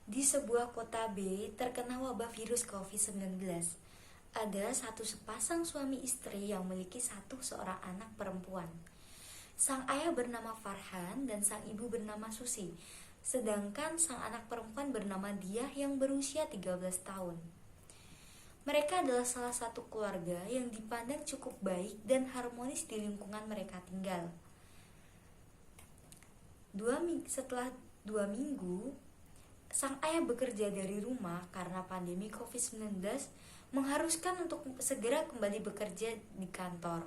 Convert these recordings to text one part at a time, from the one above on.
Di sebuah kota B terkena wabah virus COVID-19. Ada satu sepasang suami istri yang memiliki seorang anak perempuan. Sang ayah bernama Farhan dan sang ibu bernama Susi. Sedangkan sang anak perempuan bernama Diah yang berusia 13 tahun. Mereka adalah salah satu keluarga yang dipandang cukup baik dan harmonis di lingkungan mereka tinggal. Setelah 2 minggu, sang ayah bekerja dari rumah karena pandemi COVID-19 mengharuskan untuk segera kembali bekerja di kantor.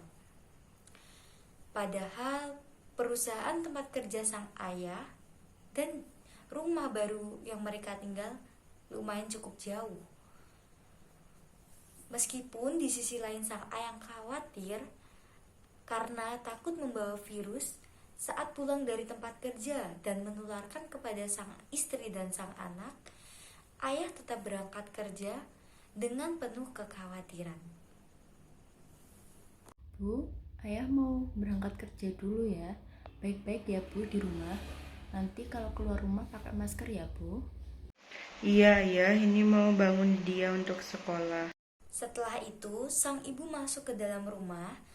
Padahal perusahaan tempat kerja sang ayah dan rumah baru yang mereka tinggal lumayan cukup jauh. Meskipun di sisi lain sang ayah khawatir karena takut membawa virus saat pulang dari tempat kerja dan menularkan kepada sang istri dan sang anak, ayah tetap berangkat kerja dengan penuh kekhawatiran. Bu, ayah mau berangkat kerja dulu ya. Baik-baik ya Bu di rumah. Nanti kalau keluar rumah pakai masker ya Bu. Iya, ya, ini mau bangun dia untuk sekolah. Setelah itu, sang ibu masuk ke dalam rumah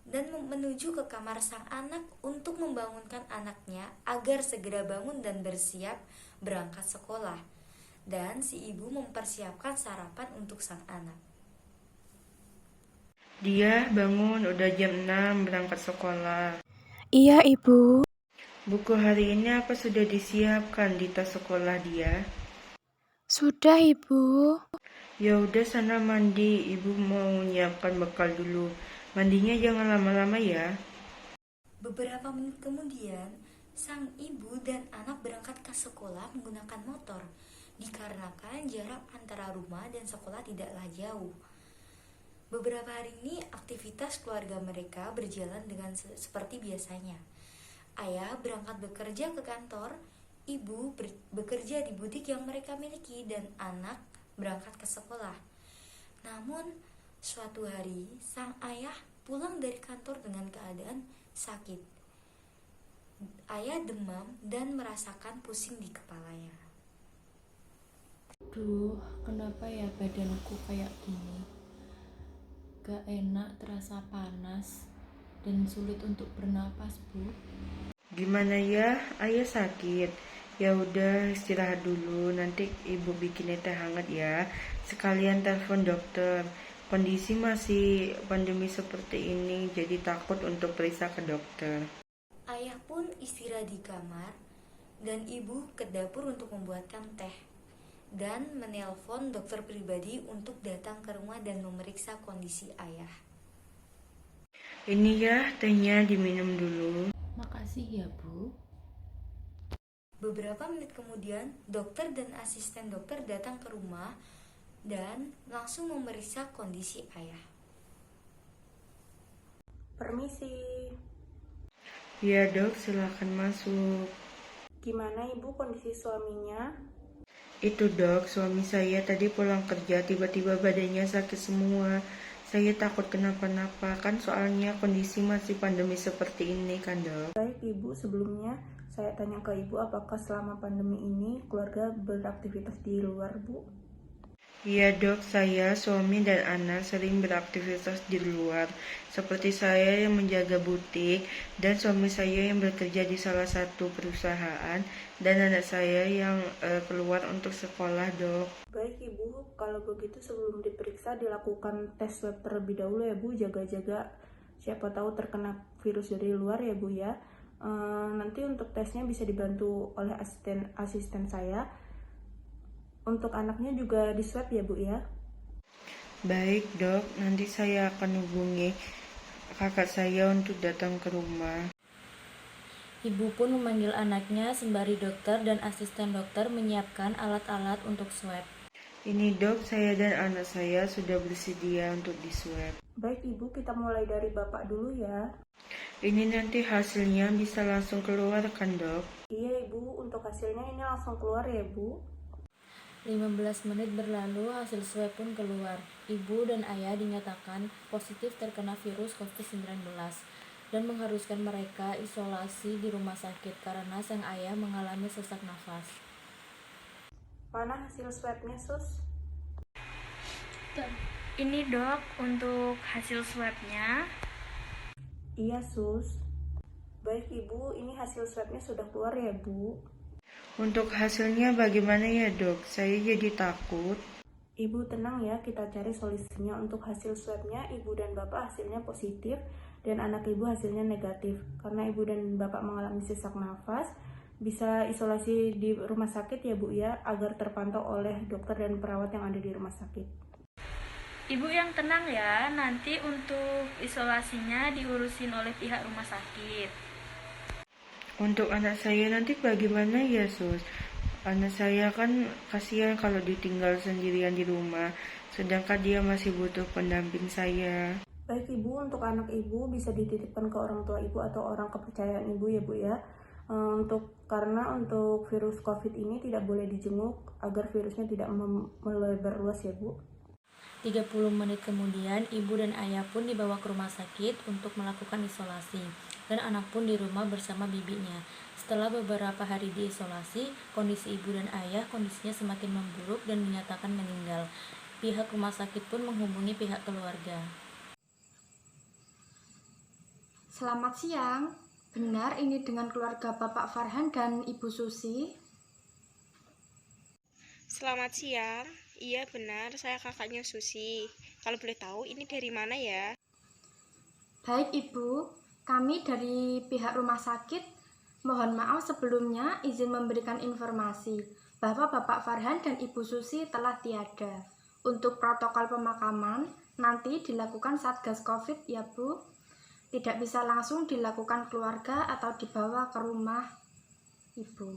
dan menuju ke kamar sang anak untuk membangunkan anaknya agar segera bangun dan bersiap berangkat sekolah. Dan si ibu mempersiapkan sarapan untuk sang anak. Dia bangun udah jam 6 berangkat sekolah. Iya, Ibu. Buku hari ini apa sudah disiapkan di tas sekolah dia? Sudah, Ibu. Ya udah sana mandi, ibu mau nyiapkan bekal dulu. Mandinya jangan lama-lama ya. Beberapa menit kemudian, sang ibu dan anak berangkat ke sekolah menggunakan motor, dikarenakan jarak antara rumah dan sekolah tidaklah jauh. Beberapa hari ini aktivitas keluarga mereka berjalan dengan seperti biasanya. Ayah berangkat bekerja ke kantor, ibu bekerja di butik yang mereka miliki, dan anak berangkat ke sekolah. Namun, suatu hari sang ayah pulang dari kantor dengan keadaan sakit. Ayah demam dan merasakan pusing di kepalanya. Duh, kenapa ya badanku kayak gini? Gak enak, terasa panas dan sulit untuk bernapas Bu. Gimana ya? Ayah sakit. Ya udah istirahat dulu, nanti ibu bikinin teh hangat ya. Sekalian telepon dokter. Kondisi masih pandemi seperti ini, jadi takut untuk periksa ke dokter. Ayah pun istirahat di kamar dan ibu ke dapur untuk membuatkan teh dan menelpon dokter pribadi untuk datang ke rumah dan memeriksa kondisi ayah. Ini ya, tehnya diminum dulu. Makasih ya Bu. Beberapa menit kemudian, dokter dan asisten dokter datang ke rumah dan langsung memeriksa kondisi ayah. Permisi, Ya dok, silakan masuk. gimana ibu kondisi suaminya? Itu dok, suami saya tadi pulang kerja tiba-tiba badannya sakit semua. Saya takut kenapa-napa, kan soalnya kondisi masih pandemi seperti ini kan dok. Baik ibu, sebelumnya saya tanya ke ibu apakah selama pandemi ini keluarga beraktivitas di luar bu? Iya dok, saya, suami dan anak sering beraktivitas di luar. Seperti saya yang menjaga butik dan suami saya yang bekerja di salah satu perusahaan dan anak saya yang keluar untuk sekolah dok. Baik ibu, kalau begitu sebelum diperiksa dilakukan tes swab terlebih dahulu ya bu, jaga-jaga siapa tahu terkena virus dari luar ya bu ya. Nanti untuk tesnya bisa dibantu oleh asisten saya. Untuk anaknya juga di swab ya bu ya. Baik dok, nanti saya akan hubungi kakak saya untuk datang ke rumah. Ibu pun memanggil anaknya sembari dokter dan asisten dokter menyiapkan alat-alat untuk swab. Ini dok, saya dan anak saya sudah bersedia untuk diswab. Baik ibu, kita mulai dari bapak dulu ya. Ini nanti hasilnya bisa langsung keluar kan dok? Iya ibu, untuk hasilnya ini langsung keluar ya bu. 15 menit berlalu, hasil swab pun keluar. Ibu dan ayah dinyatakan positif terkena virus COVID-19 dan mengharuskan mereka isolasi di rumah sakit karena sang ayah mengalami sesak nafas. Mana hasil swabnya, Sus? Ini dok untuk hasil swabnya. Iya, Sus. Baik, Ibu, ini hasil swabnya sudah keluar ya, Bu? Untuk hasilnya bagaimana ya dok? Saya jadi takut. Ibu tenang ya, kita cari solusinya. Untuk hasil swabnya, Ibu dan Bapak hasilnya positif dan anak Ibu hasilnya negatif. Karena Ibu dan Bapak mengalami sesak nafas, bisa isolasi di rumah sakit ya Bu ya, agar terpantau oleh dokter dan perawat yang ada di rumah sakit. Ibu yang tenang ya, nanti untuk isolasinya diurusin oleh pihak rumah sakit. Untuk anak saya nanti bagaimana ya sus? Anak saya kan kasihan kalau ditinggal sendirian di rumah, sedangkan dia masih butuh pendamping saya. Baik Ibu, untuk anak Ibu bisa dititipkan ke orang tua Ibu atau orang kepercayaan Ibu ya Bu ya. Karena untuk virus COVID ini tidak boleh dijenguk agar virusnya tidak melebar luas ya Bu. 30 menit kemudian, ibu dan ayah pun dibawa ke rumah sakit untuk melakukan isolasi, dan anak pun di rumah bersama bibinya. Setelah beberapa hari diisolasi, kondisi ibu dan ayah kondisinya semakin memburuk dan dinyatakan meninggal. Pihak rumah sakit pun menghubungi pihak keluarga. Selamat siang. Benar ini dengan keluarga Bapak Farhan dan Ibu Susi? Selamat siang. Iya benar, saya kakaknya Susi. Kalau boleh tahu ini dari mana ya? Baik Ibu, kami dari pihak rumah sakit mohon maaf sebelumnya izin memberikan informasi bahwa Bapak Farhan dan Ibu Susi telah tiada. Untuk protokol pemakaman nanti dilakukan Satgas Covid ya Bu. Tidak bisa langsung dilakukan keluarga atau dibawa ke rumah Ibu.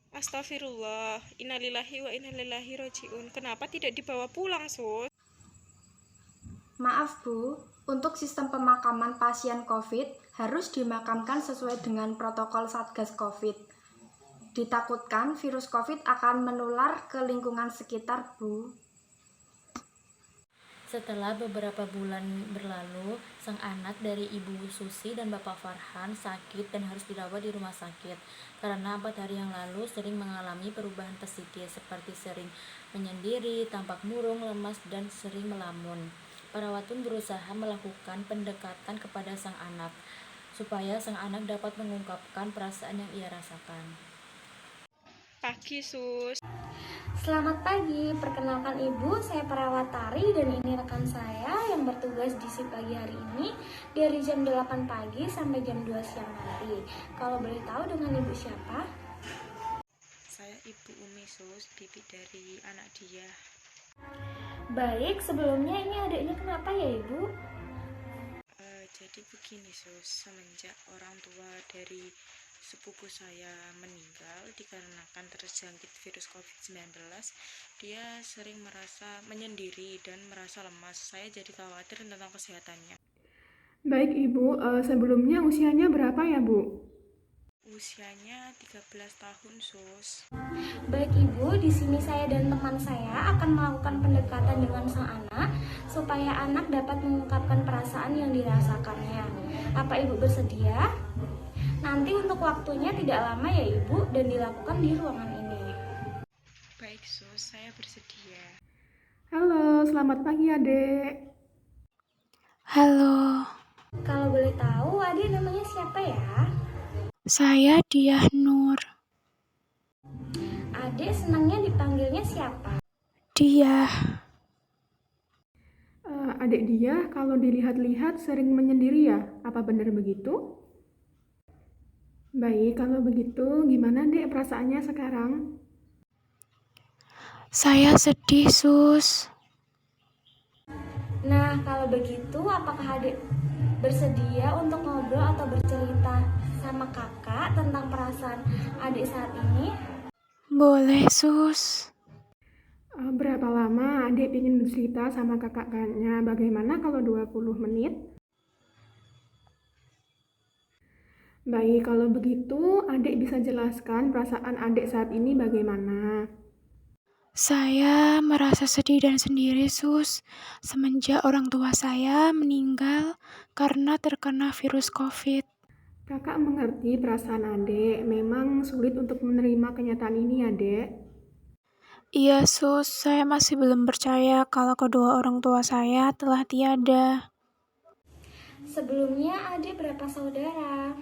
Astagfirullah, innalillahi wa inna ilaihi rajiun. Kenapa tidak dibawa pulang, Sus? Maaf Bu, untuk sistem pemakaman pasien COVID harus dimakamkan sesuai dengan protokol Satgas COVID. Ditakutkan virus COVID akan menular ke lingkungan sekitar Bu. Setelah beberapa bulan berlalu, sang anak dari Ibu Susi dan Bapak Farhan sakit dan harus dirawat di rumah sakit. Karena 4 hari yang lalu sering mengalami perubahan psikis seperti sering menyendiri, tampak murung, lemas, dan sering melamun. Perawat pun berusaha melakukan pendekatan kepada sang anak, supaya sang anak dapat mengungkapkan perasaan yang ia rasakan. Pagi, Sus. Selamat pagi, perkenalkan Ibu, saya perawat Tari dan ini rekan saya yang bertugas di shift pagi hari ini dari jam 8 pagi sampai jam 2 siang nanti. Kalau boleh tahu dengan Ibu siapa? Saya Ibu Umi, Sus, bibi dari anak dia. Baik, sebelumnya ini adiknya kenapa ya Ibu? Jadi begini, Sus, semenjak orang tua dari sepupu saya meninggal dikarenakan terjangkit virus COVID-19, dia sering merasa menyendiri dan merasa lemas. Saya jadi khawatir tentang kesehatannya. Baik Ibu, sebelumnya usianya berapa ya Bu? Usianya 13 tahun, Sus. Baik Ibu, di sini saya dan teman saya akan melakukan pendekatan dengan sang anak supaya anak dapat mengungkapkan perasaan yang dirasakannya. Apa Ibu bersedia? Nanti untuk waktunya tidak lama ya Ibu dan dilakukan di ruangan ini. Baik, Sus, saya bersedia. Halo, selamat pagi Adek. Halo, Kalau boleh tahu adik namanya siapa ya? saya Diah Nur. Adik senangnya dipanggilnya siapa? Dia, Adik dia kalau dilihat-lihat sering menyendiri ya, apa benar begitu? Baik, kalau begitu gimana Dek perasaannya sekarang? saya sedih Sus. Nah, kalau begitu apakah adik bersedia untuk ngobrol atau bercerita sama kakak tentang perasaan adik saat ini? Boleh Sus. Berapa lama Adik ingin bercerita sama kakaknya? Bagaimana kalau 20 menit? Baik, kalau begitu Adik bisa jelaskan perasaan Adik saat ini bagaimana? Saya merasa sedih dan sendiri Sus, semenjak orang tua saya meninggal karena terkena virus COVID. Kakak mengerti perasaan adik, memang sulit untuk menerima kenyataan ini ya, Dek. Iya, Sus, saya masih belum percaya kalau kedua orang tua saya telah tiada. Sebelumnya Ade berapa saudara?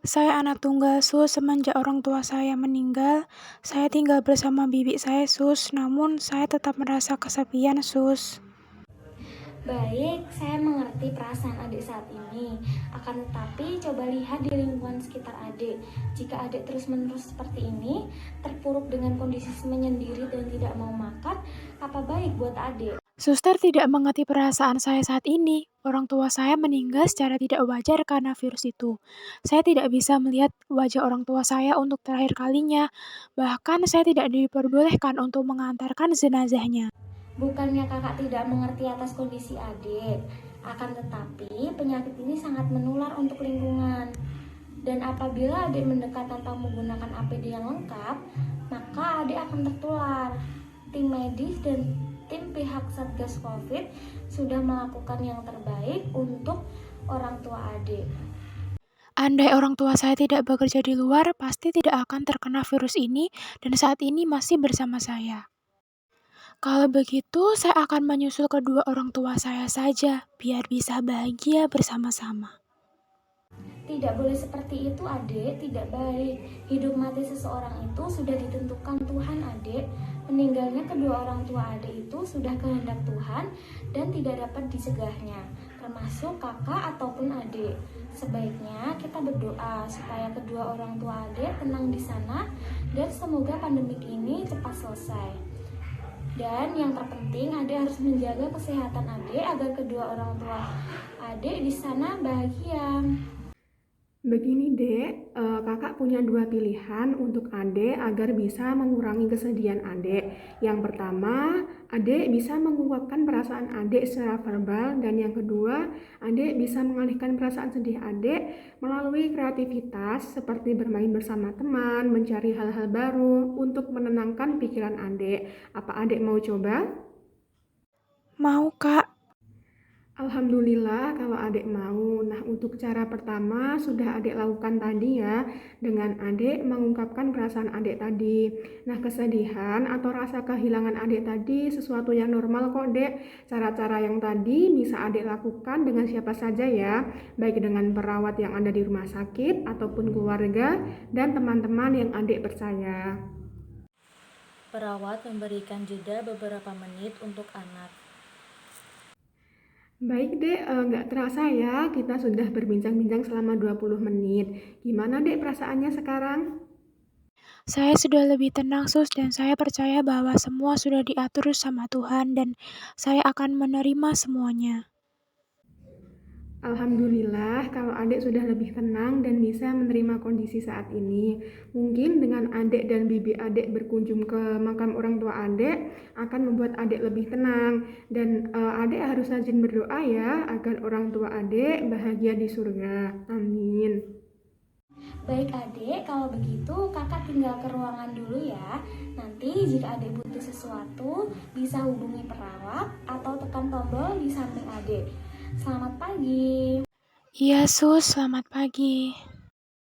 Saya anak tunggal, Sus. Semenjak orang tua saya meninggal, saya tinggal bersama bibi saya, Sus. Namun, saya tetap merasa kesepian, Sus. Baik, saya mengerti perasaan adik saat ini. Akan tetapi, coba lihat di lingkungan sekitar adik. Jika adik terus-menerus seperti ini, terpuruk dengan kondisi menyendiri dan tidak mau makan, apa baik buat adik? Suster tidak mengerti perasaan saya saat ini. Orang tua saya meninggal secara tidak wajar karena virus itu. Saya tidak bisa melihat wajah orang tua saya untuk terakhir kalinya. Bahkan saya tidak diperbolehkan untuk mengantarkan jenazahnya. Bukannya kakak tidak mengerti atas kondisi adik, akan tetapi penyakit ini sangat menular untuk lingkungan. Dan apabila adik mendekat tanpa menggunakan APD yang lengkap, maka adik akan tertular. Tim medis dan tim pihak Satgas Covid sudah melakukan yang terbaik untuk orang tua adik. Andai orang tua saya tidak bekerja di luar, pasti tidak akan terkena virus ini dan saat ini masih bersama saya. Kalau begitu, saya akan menyusul kedua orang tua saya saja, biar bisa bahagia bersama-sama. Tidak boleh seperti itu adik, tidak baik. Hidup mati seseorang itu sudah ditentukan Tuhan adik. Meninggalnya kedua orang tua adik itu sudah kehendak Tuhan dan tidak dapat dicegahnya, termasuk kakak ataupun adik. Sebaiknya kita berdoa supaya kedua orang tua adik tenang di sana dan semoga pandemik ini cepat selesai. Dan yang terpenting adik harus menjaga kesehatan adik agar kedua orang tua adik di sana bahagia. Begini, Dek, kakak punya dua pilihan untuk adik agar bisa mengurangi kesedihan adik. Yang pertama, adik bisa mengungkapkan perasaan adik secara verbal, dan yang kedua, adik bisa mengalihkan perasaan sedih adik melalui kreativitas seperti bermain bersama teman, mencari hal-hal baru untuk menenangkan pikiran adik. Apa adik mau coba? Mau, Kak? Alhamdulillah kalau adik mau. Nah, untuk cara pertama sudah adik lakukan tadi ya, dengan adik mengungkapkan perasaan adik tadi. Nah, kesedihan atau rasa kehilangan adik tadi sesuatu yang normal kok, Dek. Cara-cara yang tadi bisa adik lakukan dengan siapa saja ya, baik dengan perawat yang ada di rumah sakit ataupun keluarga dan teman-teman yang adik percaya. Perawat memberikan jeda beberapa menit untuk anak. Baik, Dek, nggak terasa ya kita sudah berbincang-bincang selama 20 menit. Gimana, Dek, perasaannya sekarang? Saya sudah lebih tenang, Sus, dan saya percaya bahwa semua sudah diatur sama Tuhan dan saya akan menerima semuanya. Alhamdulillah kalau adik sudah lebih tenang dan bisa menerima kondisi saat ini. Mungkin dengan adik dan bibi adik berkunjung ke makam orang tua adik akan membuat adik lebih tenang. Dan adik harus rajin berdoa ya agar orang tua adik bahagia di surga. Amin. Baik adik, kalau begitu kakak tinggal ke ruangan dulu ya. Nanti jika adik butuh sesuatu bisa hubungi perawat atau tekan tombol di samping adik. Selamat pagi. Iya, Sus, selamat pagi.